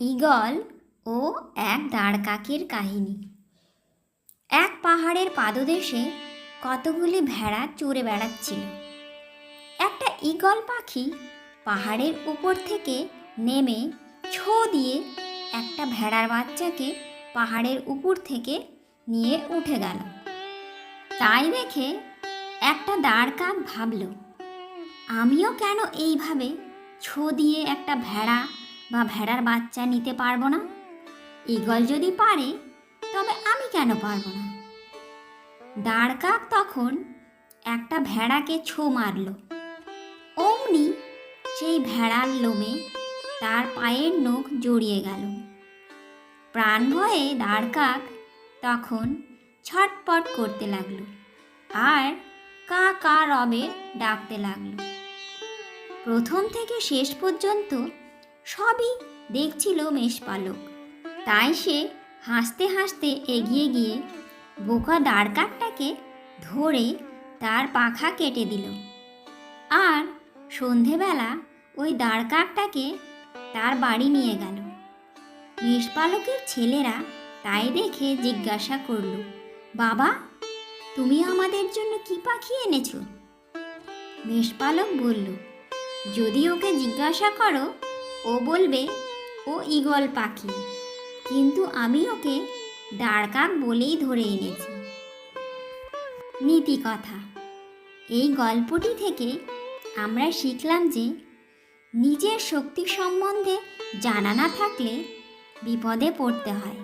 Eagle ও এক দাঁড়কাকের কাহিনী। এক পাহাড়ের পাদদেশে কতগুলি ভেড়া চড়ে বেড়াচ্ছিল। একটা ঈগল পাখি পাহাড়ের উপর থেকে নেমে ছো দিয়ে একটা ভেড়ার বাচ্চাকে পাহাড়ের উপর থেকে নিয়ে উঠে গেল। তাই দেখে একটা দাঁড়কাক ভাবল, আমিও কেন এইভাবে ছো দিয়ে একটা ভেড়া বা ভেড়ার বাচ্চা নিতে পারবো না? ঈগল যদি পারে তবে আমি কেন পারবো না? দাঁড়কাক তখন একটা ভেড়াকে ছো মারল। অমনি সেই ভেড়ার লোমে তার পায়ের নখ জড়িয়ে গেল। প্রাণ ভয়ে দাঁড়কাক তখন ছটপট করতে লাগলো আর কা কা রবে ডাকতে লাগলো। প্রথম থেকে শেষ পর্যন্ত সবই দেখছিল মেষপালক। তাই সে হাসতে হাসতে এগিয়ে গিয়ে বোকা দাঁড়কাকটাকে ধরে তার পাখা কেটে দিল। আর সন্ধেবেলা ওই দাঁড়কাকটাকে তার বাড়ি নিয়ে গেল। মেষপালকের ছেলেরা তাই দেখে জিজ্ঞাসা করল, বাবা, তুমি আমাদের জন্য কি পাখি এনেছো? মেষপালক বলল, যদি ওকে জিজ্ঞাসা করো ও বলবে ও ঈগল পাখি, কিন্তু আমি ওকে দাঁড়কাক বলেই ধরে এনেছি। নীতি কথা, এই গল্পটি থেকে আমরা শিখলাম যে নিজের শক্তি সম্বন্ধে জানা না থাকলে বিপদে পড়তে হয়।